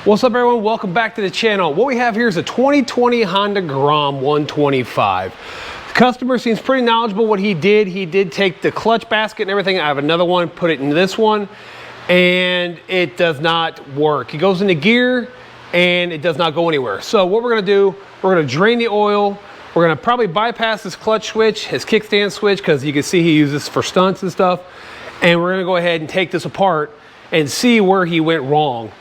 What's up, everyone? Welcome back to the channel. What we have here is a 2020 Honda Grom 125. The customer seems pretty knowledgeable what he did. He did take the clutch basket and everything. I have another one, put it in this one, and it does not work. It goes into gear and it does not go anywhere. So what we're gonna do, we're gonna drain the oil. We're gonna probably bypass his clutch switch, his kickstand switch, because you can see he uses this for stunts and stuff. And we're gonna go ahead and take this apart and see where he went wrong.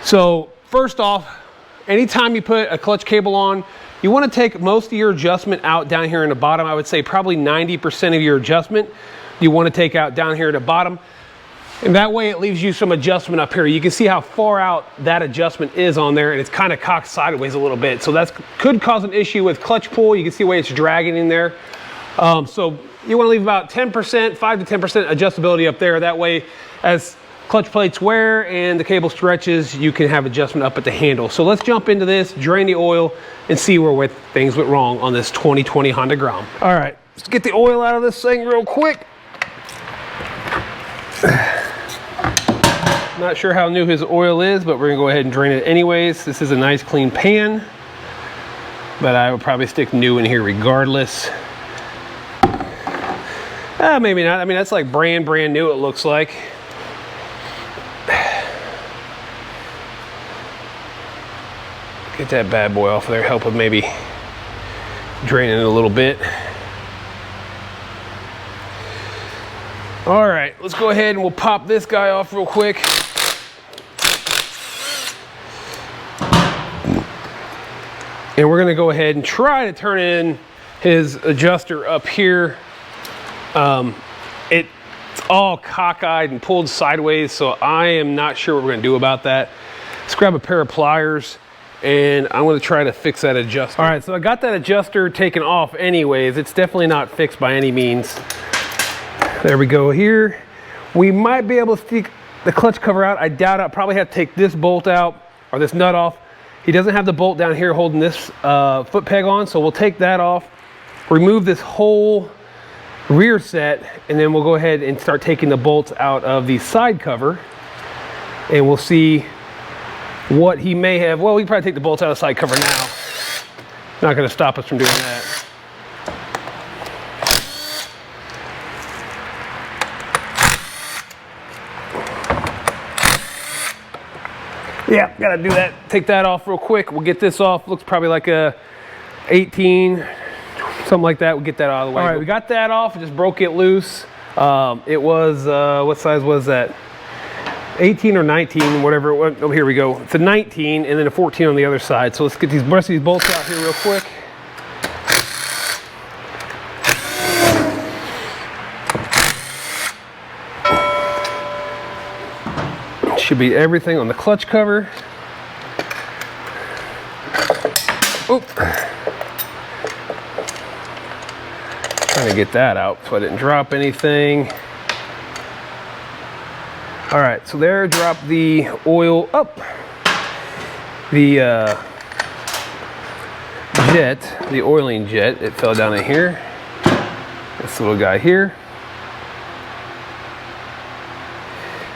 So first off, anytime you put a clutch cable on, you want to take most of your adjustment out down here in the bottom. I would say probably 90% of your adjustment you want to take out down here at the bottom. And that way it leaves you some adjustment up here. You can see how far out that adjustment is on there, and it's kind of cocked sideways a little bit. So that could cause an issue with clutch pull. You can see the way it's dragging in there. So you want to leave about 10%, 5 to 10% adjustability up there. That way, as clutch plates wear and the cable stretches, you can have adjustment up at the handle. So let's jump into this, drain the oil, and see where things went wrong on this 2020 Honda Grom. All right, let's get the oil out of this thing real quick. Not sure how new his oil is, but we're gonna go ahead and drain it anyways. This is a nice clean pan, but I would probably stick new in here regardless. Maybe not. I mean, that's like brand new, it looks like. Get that bad boy off there, help with maybe draining it a little bit. All right, let's go ahead and we'll pop this guy off real quick. And we're gonna go ahead and try to turn in his adjuster up here. It's all cockeyed and pulled sideways, so I am not sure what we're gonna do about that. Let's grab a pair of pliers and I'm gonna try to fix that adjuster. All right, so I got that adjuster taken off anyways. It's definitely not fixed by any means. There we go here. We might be able to stick the clutch cover out. I doubt it. I'll probably have to take this bolt out or this nut off. He doesn't have the bolt down here holding this foot peg on, so we'll take that off, remove this whole rear set, and then we'll go ahead and start taking the bolts out of the side cover, and we'll see what he may have. Well, we can probably take the bolts out of the side cover now. Not going to stop us from doing that. Yeah, gotta do that. Take that off real quick. We'll get this off. Looks probably like a 18, something like that. We'll get that out of the way. All right, we got that off. Just broke it loose. It was, what size was that? 18 or 19, whatever it was. Oh, here we go. It's a 19 and then a 14 on the other side. So let's get these rest of these bolts out here real quick. Should be everything on the clutch cover. Oop. Trying to get that out so I didn't drop anything. All right, so there, drop the oil up. The jet, the oiling jet, it fell down in here. This little guy here.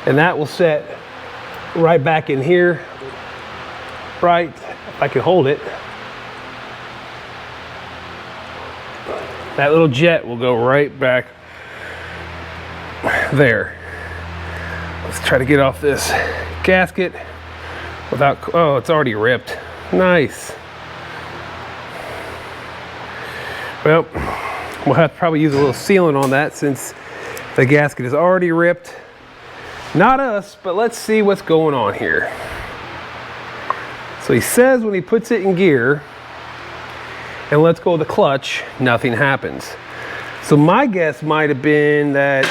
And that will set right back in here, right, if I can hold it. That little jet will go right back there. Let's try to get off this gasket without, oh, it's already ripped. Nice. Well, we'll have to probably use a little sealant on that since the gasket is already ripped. Not us, but let's see what's going on here. So he says when he puts it in gear and lets go of the clutch, nothing happens. So my guess might have been that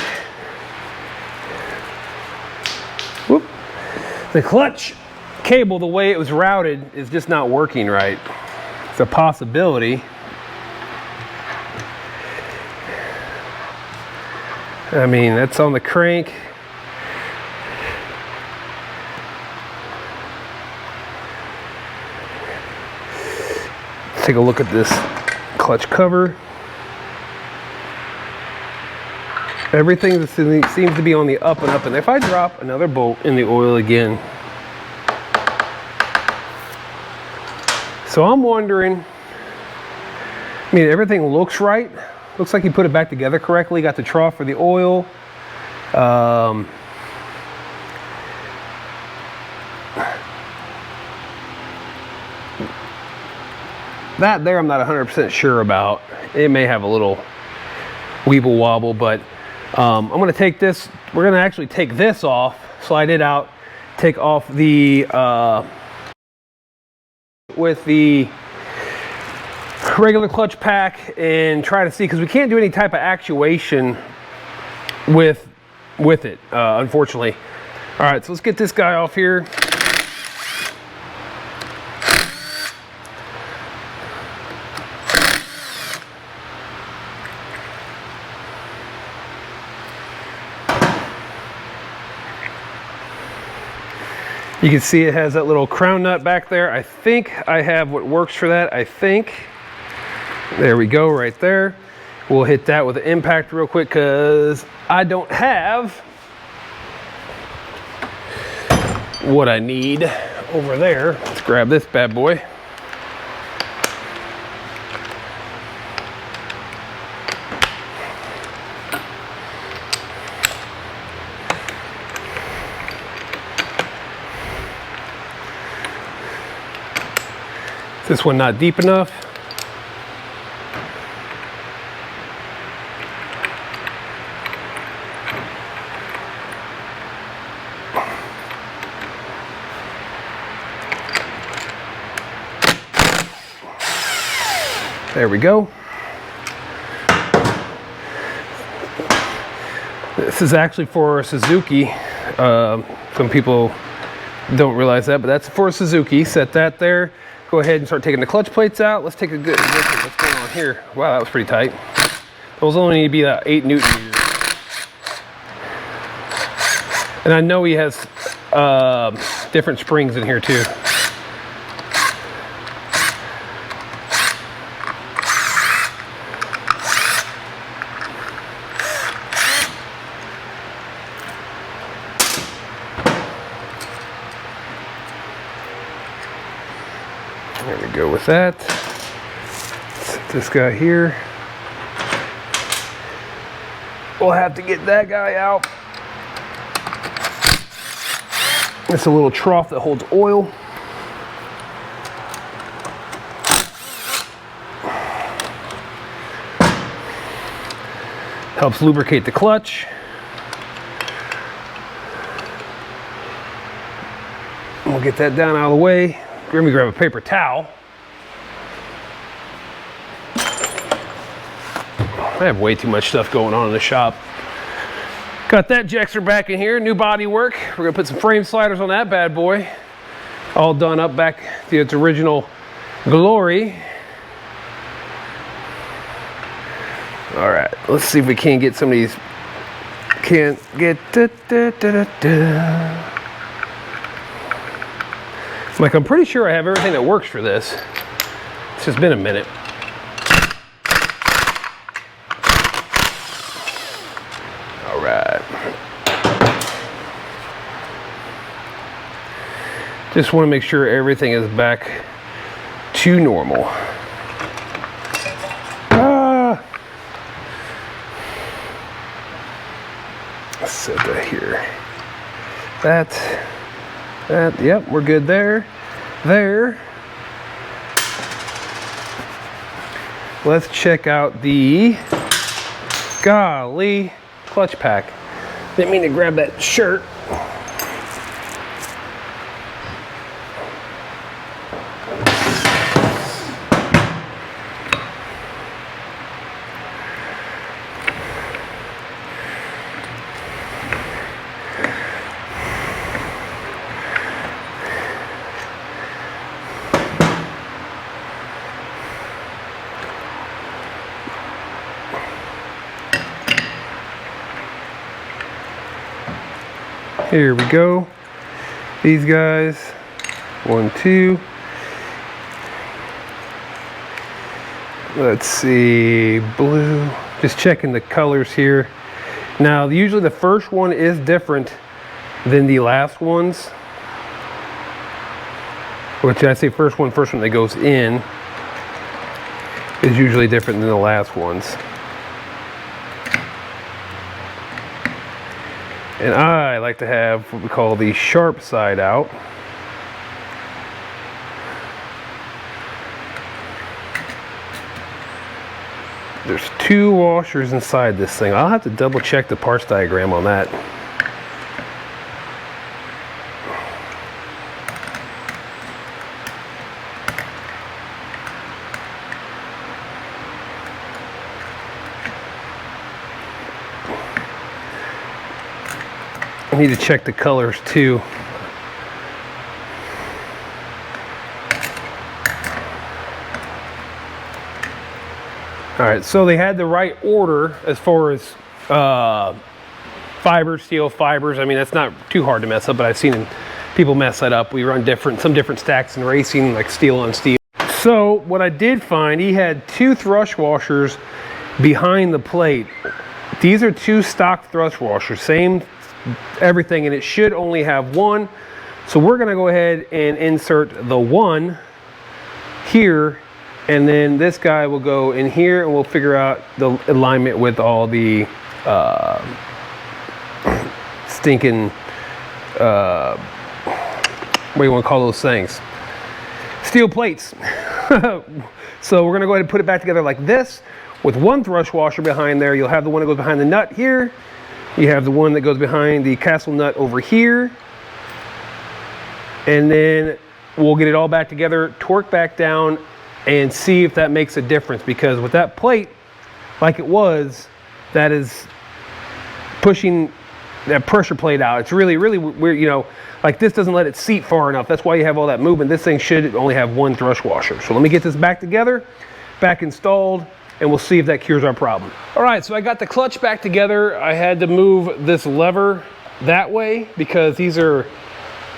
the clutch cable, the way it was routed, is just not working right. It's a possibility. I mean, that's on the crank. Take a look at this clutch cover. Everything seems to be on the up and up. And if I drop another bolt in the oil again, So I'm wondering, I mean, everything looks right. Looks like he put it back together correctly. Got the trough for the oil. That there I'm not 100% sure about. It may have a little weeble wobble, but I'm gonna take this, we're gonna actually take this off, slide it out, take off the, with the regular clutch pack and try to see, because we can't do any type of actuation with it, unfortunately. All right, so let's get this guy off here. You can see it has that little crown nut back there. I think I have what works for that, I think. There we go, right there. We'll hit that with an impact real quick because I don't have what I need over there. Let's grab this bad boy. This one not deep enough. There we go. This is actually for Suzuki. Some people don't realize that, but that's for Suzuki. Set that there. Go ahead and start taking the clutch plates out. Let's take a good look at what's going on here. Wow, that was pretty tight. Those only need to be 8 Newton meters. And I know he has different springs in here too. There we go with that. Set this guy here. We'll have to get that guy out. It's a little trough that holds oil. Helps lubricate the clutch. We'll get that down out of the way. Let me grab a paper towel. I have way too much stuff going on in the shop. Got that Jexer back in here, new body work. We're gonna put some frame sliders on that bad boy. All done up back to its original glory. All right, let's see if we can get some of these. Can't get Like, I'm pretty sure I have everything that works for this. It's just been a minute. All right. Just want to make sure everything is back to normal. Let's set that here. That, yep, we're good there. There. Let's check out the golly clutch pack. Didn't mean to grab that shirt. Here we go. These guys, 1, 2. Let's see, blue. Just checking the colors here. Now, usually the first one is different than the last ones. which I say first one that goes in is usually different than the last ones. And I like to have what we call the sharp side out. There's 2 washers inside this thing. I'll have to double check the parts diagram on that. I need to check the colors too. All right, so they had the right order as far as fibers, steel fibers. I mean, that's not too hard to mess up, but I've seen people mess that up. We run some different stacks in racing, like steel on steel. So what I did find, he had 2 thrush washers behind the plate. These are 2 stock thrush washers, same everything, and it should only have 1. So we're gonna go ahead and insert the 1 here, and then this guy will go in here, and we'll figure out the alignment with all the stinking, what do you want to call those things? Steel plates. So we're gonna go ahead and put it back together like this, with 1 thrush washer behind there. You'll have the one that goes behind the nut here. You have the one that goes behind the castle nut over here. And then we'll get it all back together, torque back down, and see if that makes a difference. Because with that plate, like it was, that is pushing that pressure plate out. It's really, really weird, you know, like this doesn't let it seat far enough. That's why you have all that movement. This thing should only have 1 thrush washer. So let me get this back together, back installed, and we'll see if that cures our problem. All right, so I got the clutch back together. I had to move this lever that way because these are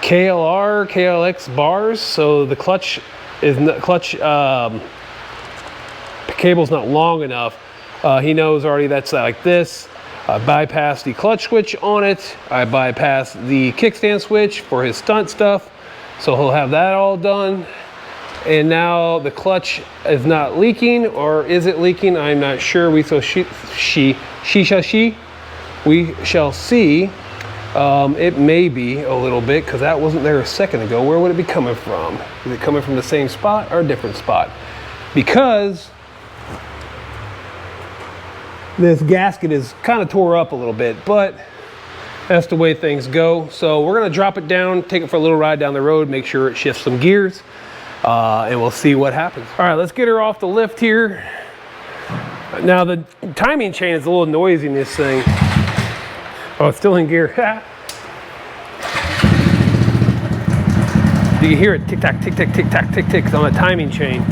KLR, KLX bars. So the clutch cable's not long enough. He knows already that's like this. I bypassed the clutch switch on it. I bypassed the kickstand switch for his stunt stuff. So he'll have that all done. And now the clutch is not leaking, or is it leaking? I'm not sure. We shall see. It may be a little bit, because that wasn't there a second ago. Where would it be coming from? Is it coming from the same spot or a different spot? Because this gasket is kind of tore up a little bit, but that's the way things go. So we're gonna drop it down, take it for a little ride down the road, make sure it shifts some gears. And we'll see what happens. All right, let's get her off the lift here. Now the timing chain is a little noisy in this thing. Oh, it's still in gear. You can hear it tick-tock, tick-tock, tick-tock, tick-tock on the timing chain.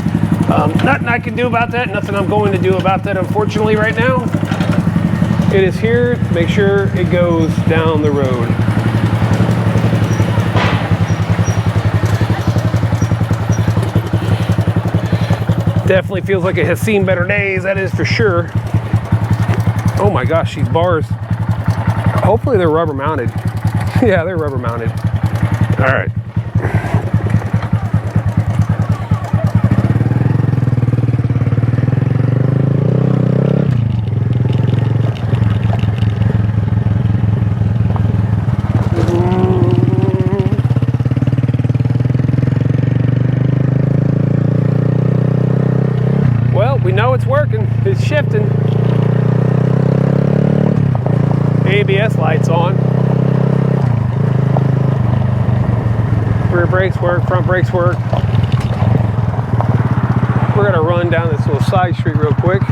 Nothing I can do about that, nothing I'm going to do about that, unfortunately, right now. It is here to make sure it goes down the road. Definitely feels like it has seen better days, that is for sure. Oh my gosh, these bars. Hopefully they're rubber mounted. Yeah, they're rubber mounted. All right. We know it's working, it's shifting. ABS lights on. Rear brakes work, front brakes work. We're gonna run down this little side street real quick.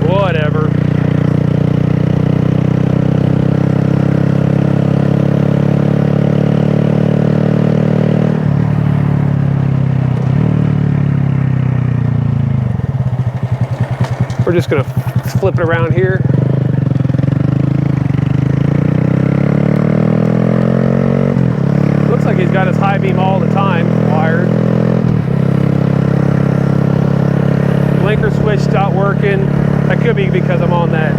Whatever. We're just gonna flip it around here. Looks like he's got his high beam all the time wired. Blinker switch stopped working. That could be because I'm on that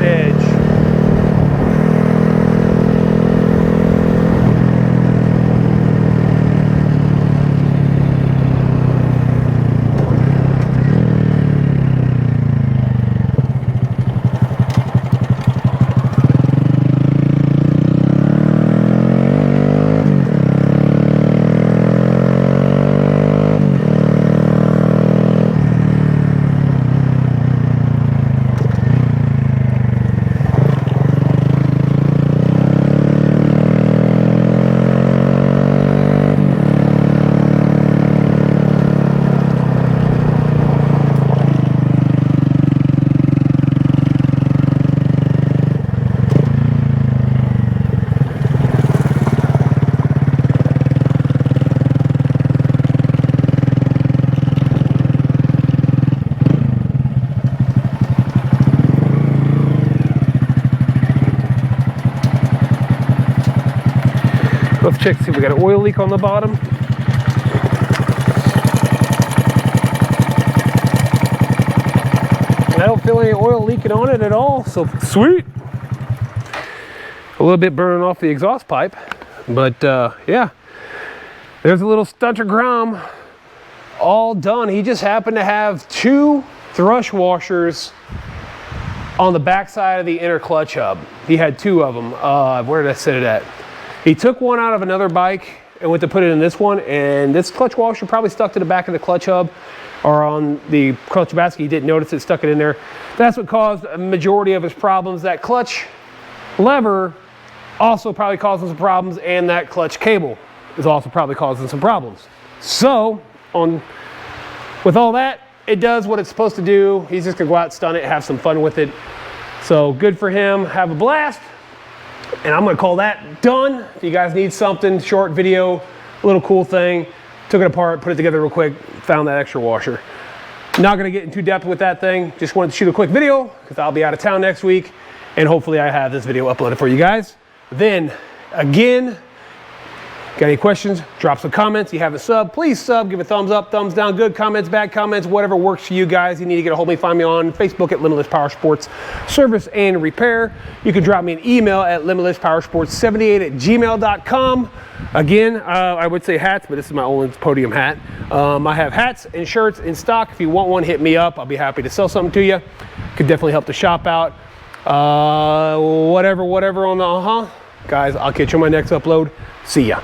edge. Let's check to see if we got an oil leak on the bottom. I don't feel any oil leaking on it at all, so sweet. A little bit burning off the exhaust pipe, but yeah, there's a little stunter Grom all done. He just happened to have 2 thrush washers on the back side of the inner clutch hub. He had 2 of them. Where did I set it at? He took one out of another bike and went to put it in this one, and this clutch washer probably stuck to the back of the clutch hub or on the clutch basket. He didn't notice it, stuck it in there. That's what caused a majority of his problems. That clutch lever also probably causing some problems, and that clutch cable is also probably causing some problems. So with all that, it does what it's supposed to do. He's just gonna go out, stun it, have some fun with it. So good for him, have a blast. And I'm gonna call that done. If you guys need something, short video, a little cool thing, took it apart, put it together real quick, found that extra washer. Not gonna get into depth with that thing, just wanted to shoot a quick video because I'll be out of town next week, and hopefully I have this video uploaded for you guys. Then, again, got any questions, drop some comments. You haven't subbed, please sub, give a thumbs up, thumbs down, good comments, bad comments, whatever works for you guys. You need to get a hold of me, find me on Facebook at Limitless Power Sports Service and Repair. You can drop me an email at limitlesspowersports78@gmail.com. Again, I would say hats, but this is my only podium hat. I have hats and shirts in stock. If you want one, hit me up. I'll be happy to sell something to you. Could definitely help the shop out. Whatever on the Guys, I'll catch you on my next upload. See ya.